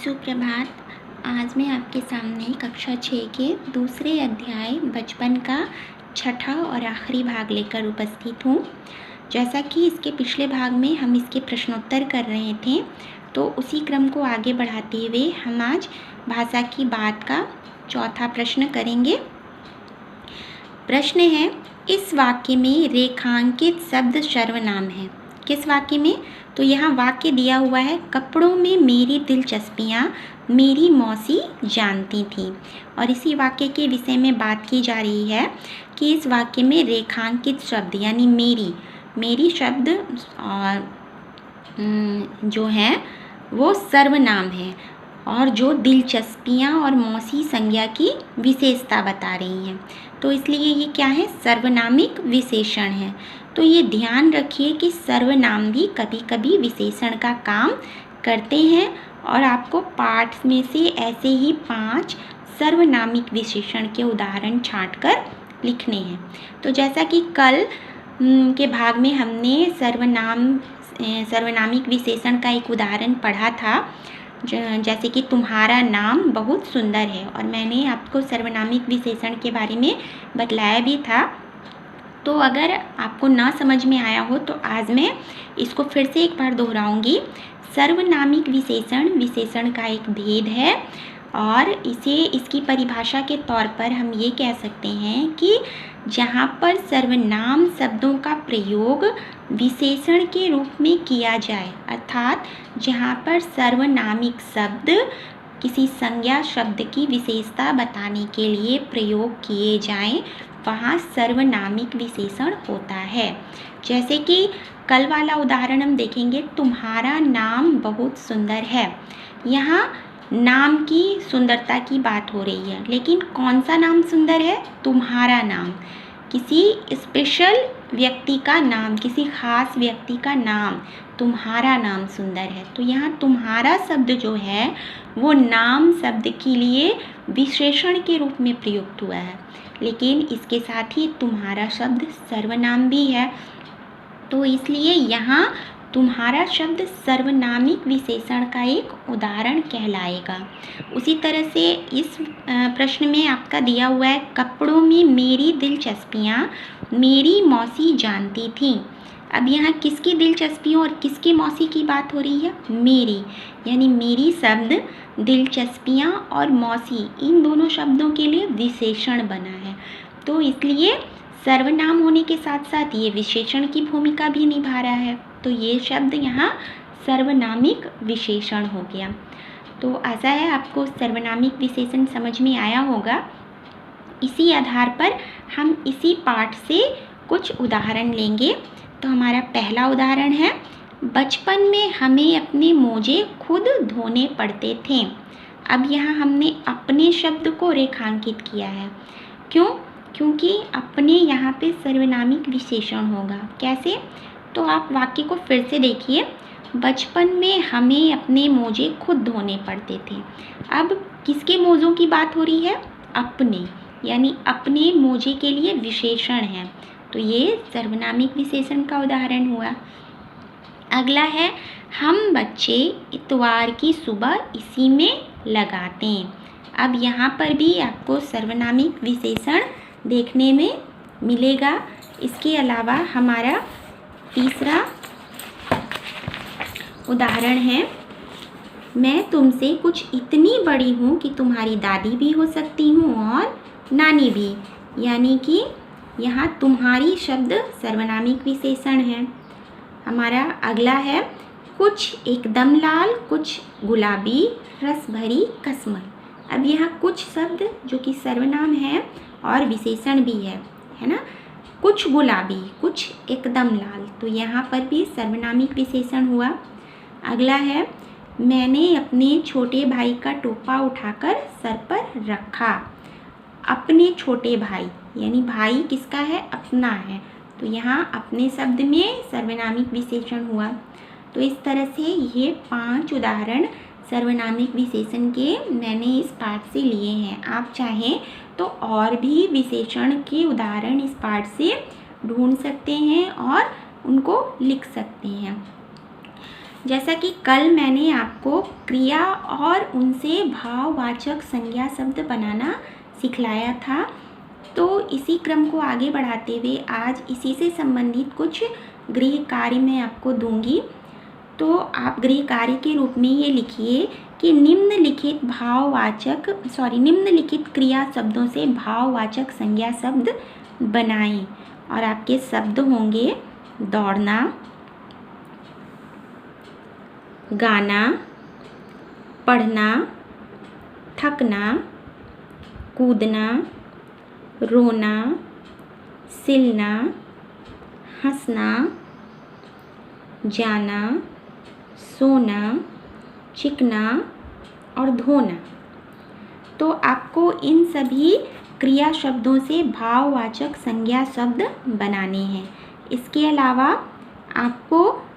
सुप्रभात। आज मैं आपके सामने कक्षा 6 के दूसरे अध्याय बचपन का छठा और आखिरी भाग लेकर उपस्थित हूँ। जैसा कि इसके पिछले भाग में हम इसके प्रश्नोत्तर कर रहे थे, तो उसी क्रम को आगे बढ़ाते हुए हम आज भाषा की बात का चौथा प्रश्न करेंगे। प्रश्न है, इस वाक्य में रेखांकित शब्द सर्वनाम है। किस वाक्य में? तो यहाँ वाक्य दिया हुआ है, कपड़ों में मेरी दिलचस्पियाँ मेरी मौसी जानती थी। और इसी वाक्य के विषय में बात की जा रही है कि इस वाक्य में रेखांकित शब्द यानी मेरी शब्द जो है वो सर्वनाम है और जो दिलचस्पियाँ और मौसी संज्ञा की विशेषता बता रही हैं। तो इसलिए ये क्या है? सर्वनामिक विशेषण है। तो ये ध्यान रखिए कि सर्वनाम भी कभी कभी विशेषण का काम करते हैं और आपको पाठ में से ऐसे ही 5 सर्वनामिक विशेषण के उदाहरण छांटकर लिखने हैं। तो जैसा कि कल के भाग में हमने सर्वनामिक विशेषण का एक उदाहरण पढ़ा था, जैसे कि तुम्हारा नाम बहुत सुंदर है, और मैंने आपको सर्वनामिक विशेषण के बारे में बतलाया भी था। तो अगर आपको ना समझ में आया हो तो आज मैं इसको फिर से एक बार दोहराऊंगी। सर्वनामिक विशेषण का एक भेद है और इसकी परिभाषा के तौर पर हम ये कह सकते हैं कि जहाँ पर सर्वनाम शब्दों का प्रयोग विशेषण के रूप में किया जाए, अर्थात जहाँ पर सर्वनामिक शब्द किसी संज्ञा शब्द की विशेषता बताने के लिए प्रयोग किए जाएं, वहाँ सर्वनामिक विशेषण होता है। जैसे कि कल वाला उदाहरण हम देखेंगे, तुम्हारा नाम बहुत सुंदर है। यहाँ नाम की सुंदरता की बात हो रही है, लेकिन कौन सा नाम सुंदर है? तुम्हारा नाम। किसी स्पेशल व्यक्ति का नाम, किसी खास व्यक्ति का नाम, तुम्हारा नाम सुंदर है। तो यहाँ तुम्हारा शब्द जो है वो नाम शब्द के लिए विशेषण के रूप में प्रयुक्त हुआ है, लेकिन इसके साथ ही तुम्हारा शब्द सर्वनाम भी है। तो इसलिए यहाँ तुम्हारा शब्द सर्वनामिक विशेषण का एक उदाहरण कहलाएगा। उसी तरह से इस प्रश्न में आपका दिया हुआ है, कपड़ों में मेरी दिलचस्पियाँ मेरी मौसी जानती थी। अब यहाँ किसकी दिलचस्पियों और किसकी मौसी की बात हो रही है? मेरी, यानी मेरी शब्द दिलचस्पियाँ और मौसी इन दोनों शब्दों के लिए विशेषण बना है। तो इसलिए सर्वनाम होने के साथ साथ ये विशेषण की भूमिका भी निभा रहा है। तो ये शब्द यहाँ सर्वनामिक विशेषण हो गया। तो आशा है आपको सर्वनामिक विशेषण समझ में आया होगा। इसी आधार पर हम इसी पाठ से कुछ उदाहरण लेंगे। तो हमारा पहला उदाहरण है, बचपन में हमें अपने मोजे खुद धोने पड़ते थे। अब यहाँ हमने अपने शब्द को रेखांकित किया है। क्यों? क्योंकि अपने यहाँ पे सर्वनामिक विशेषण होगा। कैसे? तो आप वाक्य को फिर से देखिए, बचपन में हमें अपने मोजे खुद धोने पड़ते थे। अब किसके मोजों की बात हो रही है? अपने, यानी अपने मोजे के लिए विशेषण है। तो ये सर्वनामिक विशेषण का उदाहरण हुआ। अगला है, हम बच्चे इतवार की सुबह इसी में लगाते हैं। अब यहाँ पर भी आपको सर्वनामिक विशेषण देखने में मिलेगा। इसके अलावा हमारा तीसरा उदाहरण है, मैं तुमसे कुछ इतनी बड़ी हूँ कि तुम्हारी दादी भी हो सकती हूँ और नानी भी, यानी कि यहाँ तुम्हारी शब्द सर्वनामिक विशेषण है। हमारा अगला है, कुछ एकदम लाल कुछ गुलाबी रस भरी कसमल। अब यहाँ कुछ शब्द जो कि सर्वनाम है और विशेषण भी है ना। कुछ गुलाबी कुछ एकदम लाल, तो यहाँ पर भी सर्वनामिक विशेषण हुआ। अगला है, मैंने अपने छोटे भाई का टोपा उठाकर सर पर रखा। अपने छोटे भाई, यानी भाई किसका है? अपना है। तो यहाँ अपने शब्द में सर्वनामिक विशेषण हुआ। तो इस तरह से ये 5 उदाहरण सर्वनामिक विशेषण के मैंने इस पाठ से लिए हैं। आप चाहें तो और भी विशेषण के उदाहरण इस पाठ से ढूंढ सकते हैं और उनको लिख सकते हैं। जैसा कि कल मैंने आपको क्रिया और उनसे भाववाचक संज्ञा शब्द बनाना सिखलाया था, तो इसी क्रम को आगे बढ़ाते हुए आज इसी से संबंधित कुछ गृह कार्य मैं आपको दूंगी। तो आप गृह कार्य के रूप में ये लिखिए कि निम्नलिखित क्रिया शब्दों से भाववाचक संज्ञा शब्द बनाएं। और आपके शब्द होंगे दौड़ना, गाना, पढ़ना, थकना, कूदना, रोना, सिलना, हंसना, जाना, सोना, चिकना और धोना। तो आपको इन सभी क्रिया शब्दों से भाववाचक संज्ञा शब्द बनाने हैं। इसके अलावा आपको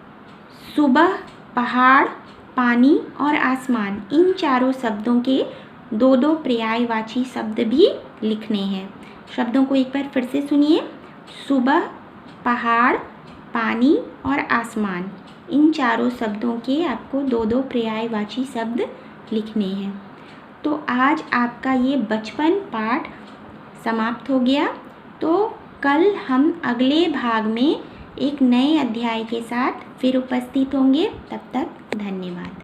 सुबह, पहाड़, पानी और आसमान, इन चारों शब्दों के दो दो पर्यायवाची शब्द भी लिखने हैं। शब्दों को एक बार फिर से सुनिए। सुबह, पहाड़, पानी और आसमान, इन चारों शब्दों के आपको दो दो पर्यायवाची शब्द लिखने हैं। तो आज आपका ये बचपन पाठ समाप्त हो गया। तो कल हम अगले भाग में एक नए अध्याय के साथ फिर उपस्थित होंगे। तब तक धन्यवाद।